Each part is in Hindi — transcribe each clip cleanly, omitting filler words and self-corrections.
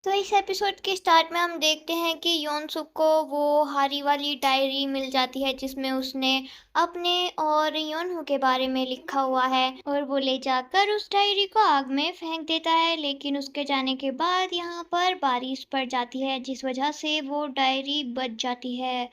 तो इस एपिसोड के स्टार्ट में हम देखते हैं कि योन सुक को वो हारी वाली डायरी मिल जाती है जिसमें उसने अपने और योनहो के बारे में लिखा हुआ है और वो ले जाकर उस डायरी को आग में फेंक देता है। लेकिन उसके जाने के बाद यहाँ पर बारिश पड़ जाती है जिस वजह से वो डायरी बच जाती है।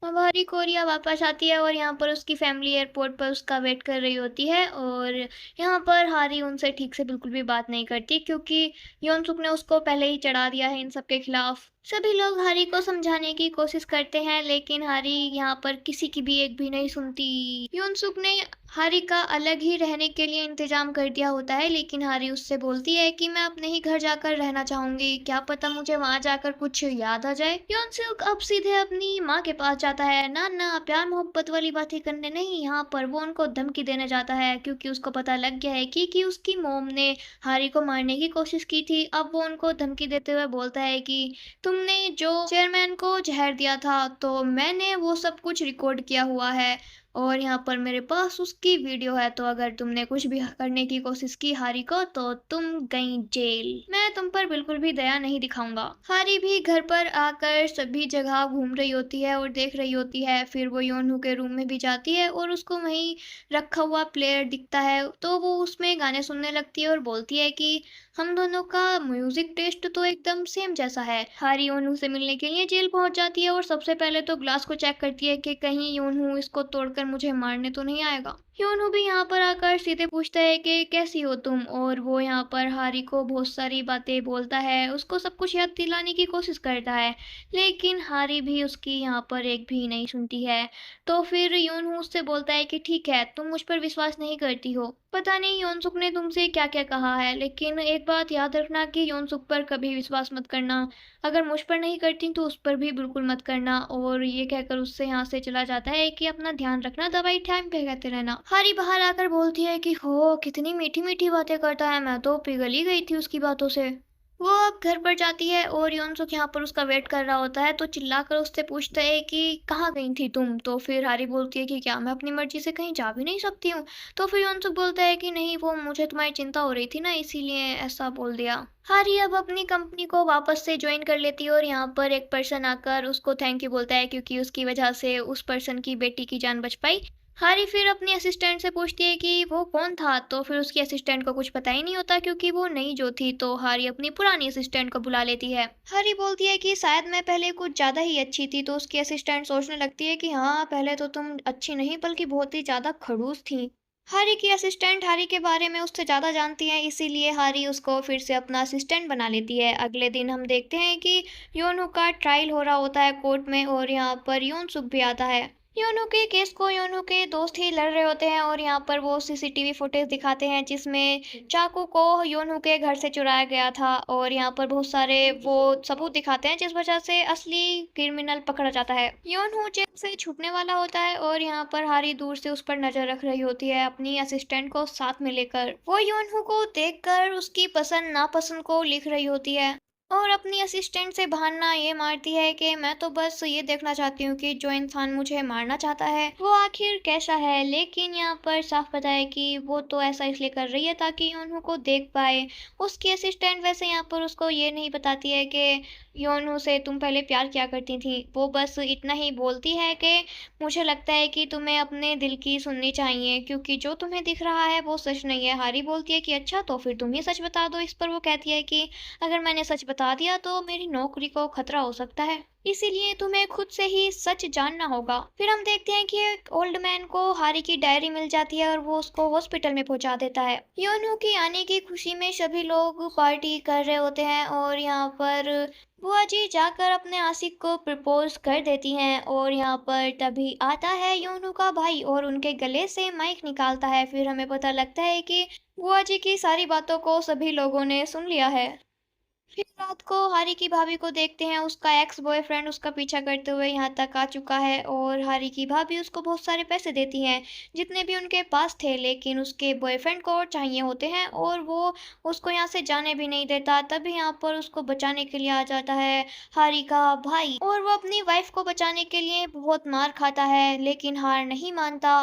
अब हारी कोरिया वापस आती है और यहाँ पर उसकी फैमिली एयरपोर्ट पर उसका वेट कर रही होती है और यहाँ पर हारी उनसे ठीक से बिल्कुल भी बात नहीं करती क्योंकि योनसुक ने उसको पहले ही चढ़ा दिया है इन सब के खिलाफ। सभी लोग हारी को समझाने की कोशिश करते हैं लेकिन हारी यहाँ पर किसी की भी एक भी नहीं सुनती। योनसुक ने हारी का अलग ही रहने के लिए इंतजाम कर दिया होता है लेकिन हारी उससे बोलती है कि मैं अपने ही घर जाकर रहना चाहूंगी, क्या पता मुझे वहां जाकर कुछ याद आ जाए। योनसुक अब सीधे अपनी माँ के पास जाता है, ना ना प्यार मोहब्बत वाली बातें करने नहीं, यहाँ पर वो उनको धमकी देने जाता है क्योंकि उसको पता लग गया है कि उसकी मोम ने हारी को मारने की कोशिश की थी। अब वो उनको धमकी देते हुए बोलता है कि तुमने जो चेयरमैन को जहर दिया था तो मैंने वो सब कुछ रिकॉर्ड किया हुआ है और यहाँ पर मेरे पास उसकी वीडियो है, तो अगर तुमने कुछ भी करने की कोशिश की हारी को तो तुम गई जेल, मैं तुम पर बिल्कुल भी दया नहीं दिखाऊंगा। हारी भी घर पर आकर सभी जगह घूम रही होती है और देख रही होती है। फिर वो योनहू के रूम में भी जाती है और उसको वहीं रखा हुआ प्लेयर दिखता है तो वो उसमें गाने सुनने लगती है और बोलती है कि हम दोनों का म्यूजिक टेस्ट तो एकदम सेम जैसा है। हारी योनहू से मिलने के लिए जेल पहुंच जाती है और सबसे पहले तो ग्लास को चेक करती है कि कहीं योनहू इसको तोड़कर मुझे मारने तो नहीं आएगा। योनहू भी यहाँ पर आकर सीधे पूछता है कि कैसी हो तुम, और वो यहाँ पर हारी को बहुत सारी बातें बोलता है, उसको सब कुछ याद दिलाने की कोशिश करता है लेकिन हारी भी उसकी यहाँ पर एक भी नहीं सुनती है। तो फिर योनहू उससे बोलता है कि ठीक है तुम मुझ पर विश्वास नहीं करती हो, पता नहीं योनसुक ने तुमसे क्या क्या कहा है, लेकिन एक बात याद रखना कि योनसुक पर कभी विश्वास मत करना, अगर मुझ पर नहीं करती तो उस पर भी बिल्कुल मत करना। और ये कहकर उससे यहाँ से चला जाता है कि अपना ध्यान रखना, दवाई टाइम पे कहते रहना। हारी बाहर आकर बोलती है कि हो कितनी मीठी मीठी बातें करता है, मैं तो पिघल ही गई थी उसकी बातों से। वो अब घर पर जाती है और योनसुक यहाँ पर उसका वेट कर रहा होता है तो चिल्लाकर उससे पूछता है कि कहाँ गई थी तुम। तो फिर हारी बोलती है कि क्या मैं अपनी मर्जी से कहीं जा भी नहीं सकती हूँ। तो फिर योनसुक बोलता है कि नहीं, वो मुझे तुम्हारी चिंता हो रही थी ना इसीलिए ऐसा बोल दिया। हारी अब अपनी कंपनी को वापस से ज्वाइन कर लेती है और यहाँ पर एक पर्सन आकर उसको थैंक यू बोलता है क्योंकि उसकी वजह से उस पर्सन की बेटी की जान बच पाई। हारी फिर अपनी असिस्टेंट से पूछती है कि वो कौन था तो फिर उसकी असिस्टेंट को कुछ पता ही नहीं होता क्योंकि वो नई जो थी। तो हारी अपनी पुरानी असिस्टेंट को बुला लेती है। हारी बोलती है कि शायद मैं पहले कुछ ज्यादा ही अच्छी थी, तो उसकी असिस्टेंट सोचने लगती है कि हाँ पहले तो तुम अच्छी नहीं बल्कि बहुत ही ज्यादा खड़ूस थी। हारी की असिस्टेंट हारी के बारे में उससे ज़्यादा जानती है इसीलिए हारी उसको फिर से अपना असिस्टेंट बना लेती है। अगले दिन हम देखते हैं कि योनू का ट्रायल हो रहा होता है कोर्ट में और यहाँ पर योनसुक भी आता है। योनू के केस को योनू के दोस्त ही लड़ रहे होते हैं और यहाँ पर वो सीसीटीवी फुटेज दिखाते हैं जिसमें चाकू को योनू के घर से चुराया गया था और यहाँ पर बहुत सारे वो सबूत दिखाते हैं जिस वजह से असली क्रिमिनल पकड़ा जाता है। योनू जेल से छूटने वाला होता है और यहाँ पर हारी दूर से उस पर नजर रख रही होती है अपनी असिस्टेंट को साथ में लेकर। वो योनू को देखकर उसकी पसंद नापसंद को लिख रही होती है और अपनी असिस्टेंट से बहाना ये मारती है कि मैं तो बस ये देखना चाहती हूँ कि जो इंसान मुझे मारना चाहता है वो आखिर कैसा है। लेकिन यहाँ पर साफ पता है कि वो तो ऐसा इसलिए कर रही है ताकि योनू को देख पाए। उसकी असिस्टेंट वैसे यहाँ पर उसको ये नहीं बताती है कि योनू से तुम पहले प्यार किया करती थी, वो बस इतना ही बोलती है कि मुझे लगता है कि तुम्हें अपने दिल की सुननी चाहिए क्योंकि जो तुम्हें दिख रहा है वो सच नहीं है। हारी बोलती है कि अच्छा तो फिर तुम ही सच बता दो। इस पर वो कहती है कि अगर मैंने सच बता दिया तो मेरी नौकरी को खतरा हो सकता है, इसीलिए तुम्हें खुद से ही सच जानना होगा। फिर हम देखते हैं कि एक ओल्ड मैन को हारी की डायरी मिल जाती है और वो उसको हॉस्पिटल में पहुंचा देता है। योनू के आने की खुशी में सभी लोग पार्टी कर रहे होते हैं और यहाँ पर बुआ जी जाकर अपने आशिक को प्रपोज कर देती हैं और यहाँ पर तभी आता है योनू का भाई और उनके गले से माइक निकालता है। फिर हमें पता लगता है कि बुआ जी की सारी बातों को सभी लोगों ने सुन लिया है। फिर रात को हारी की भाभी को देखते हैं, उसका एक्स बॉयफ्रेंड उसका पीछा करते हुए यहाँ तक आ चुका है और हारी की भाभी उसको बहुत सारे पैसे देती हैं जितने भी उनके पास थे, लेकिन उसके बॉयफ्रेंड को और चाहिए होते हैं और वो उसको यहाँ से जाने भी नहीं देता। तभी यहाँ पर उसको बचाने के लिए आ जाता है हारी का भाई और वो अपनी वाइफ को बचाने के लिए बहुत मार खाता है लेकिन हार नहीं मानता।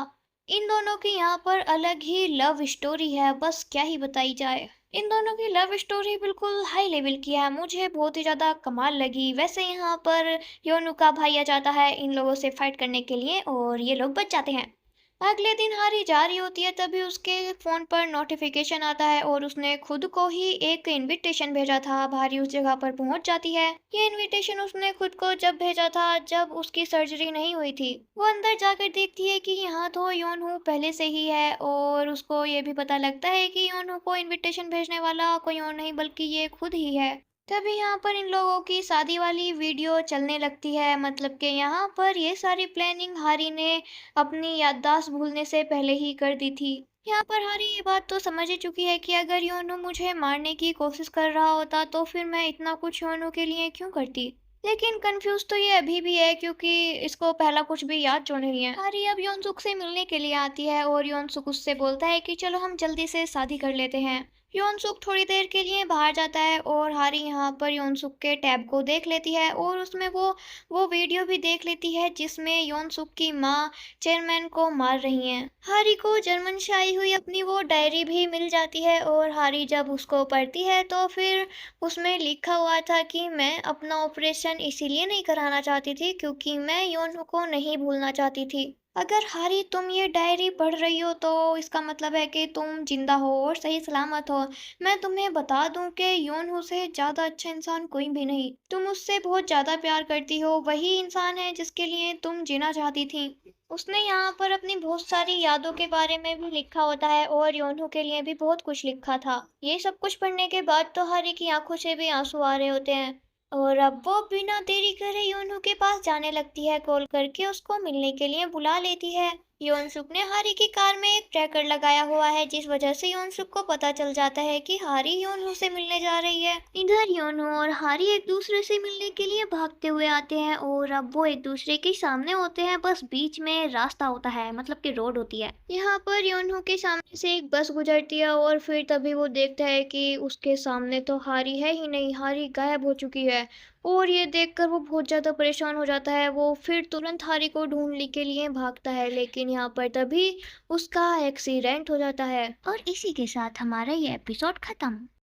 इन दोनों की यहाँ पर अलग ही लव स्टोरी है, बस क्या ही बताई जाए। इन दोनों की लव स्टोरी बिल्कुल हाई लेवल की है, मुझे बहुत ही ज़्यादा कमाल लगी। वैसे यहाँ पर योनू का भाई आ जाता है इन लोगों से फाइट करने के लिए और ये लोग बच जाते हैं। अगले दिन हारी जा रही होती है तभी उसके फ़ोन पर नोटिफिकेशन आता है और उसने खुद को ही एक इनविटेशन भेजा था। भारी उस जगह पर पहुंच जाती है। ये इनविटेशन उसने खुद को जब भेजा था जब उसकी सर्जरी नहीं हुई थी। वो अंदर जाकर देखती है कि यहाँ तो योनहू पहले से ही है और उसको ये भी पता लगता है कि योनहू को इनविटेशन भेजने वाला कोई और नहीं बल्कि ये खुद ही है। तभी यहाँ पर इन लोगों की शादी वाली वीडियो चलने लगती है, मतलब कि यहाँ पर ये सारी प्लानिंग हारी ने अपनी याददाश्त भूलने से पहले ही कर दी थी। यहाँ पर हारी ये बात तो समझ ही चुकी है कि अगर योनू मुझे मारने की कोशिश कर रहा होता तो फिर मैं इतना कुछ योनू के लिए क्यों करती। लेकिन कंफ्यूज तो ये अभी भी है क्योंकि इसको पहला कुछ भी याद जो नहीं है। हारी अब योनसुक से मिलने के लिए आती है और योनसुक उससे बोलता है कि चलो हम जल्दी से शादी कर लेते हैं। योनसुक थोड़ी देर के लिए बाहर जाता है और हारी यहाँ पर योनसुक के टैब को देख लेती है और उसमें वो वीडियो भी देख लेती है जिसमें योनसुक की माँ चेयरमैन को मार रही हैं। हारी को जर्मन से आई हुई अपनी वो डायरी भी मिल जाती है और हारी जब उसको पढ़ती है तो फिर उसमें लिखा हुआ था कि मैं अपना ऑपरेशन इसीलिए नहीं कराना चाहती थी क्योंकि मैं योनू को नहीं भूलना चाहती थी। अगर हारी तुम ये डायरी पढ़ रही हो तो इसका मतलब है कि तुम जिंदा हो और सही सलामत हो। मैं तुम्हें बता दूं कि योनहू से ज्यादा अच्छा इंसान कोई भी नहीं। तुम उससे बहुत ज्यादा प्यार करती हो, वही इंसान है जिसके लिए तुम जीना चाहती थी। उसने यहाँ पर अपनी बहुत सारी यादों के बारे में भी लिखा होता है और योनहू के लिए भी बहुत कुछ लिखा था। ये सब कुछ पढ़ने के बाद तो हारी की आंखों से भी आंसू आ रहे होते हैं और अब वो बिना देरी करे योनू के पास जाने लगती है। कॉल करके उसको मिलने के लिए बुला लेती है। योनसुक ने हारी की कार में एक ट्रैकर लगाया हुआ है जिस वजह से योनसुक को पता चल जाता है कि हारी योनू से मिलने जा रही है। इधर योनू और हारी एक दूसरे से मिलने के लिए भागते हुए आते हैं और अब वो एक दूसरे के सामने होते हैं, बस बीच में रास्ता होता है, मतलब कि रोड होती है। यहाँ पर योनू के सामने से एक बस गुजरती है और फिर तभी वो देखता है कि उसके सामने तो हारी है ही नहीं, हारी गायब हो चुकी है। और ये देखकर वो बहुत ज़्यादा परेशान हो जाता है। वो फिर तुरंत हारी को ढूंढने के लिए भागता है लेकिन यहाँ पर तभी उसका एक्सीडेंट हो जाता है। और इसी के साथ हमारा ये एपिसोड खत्म।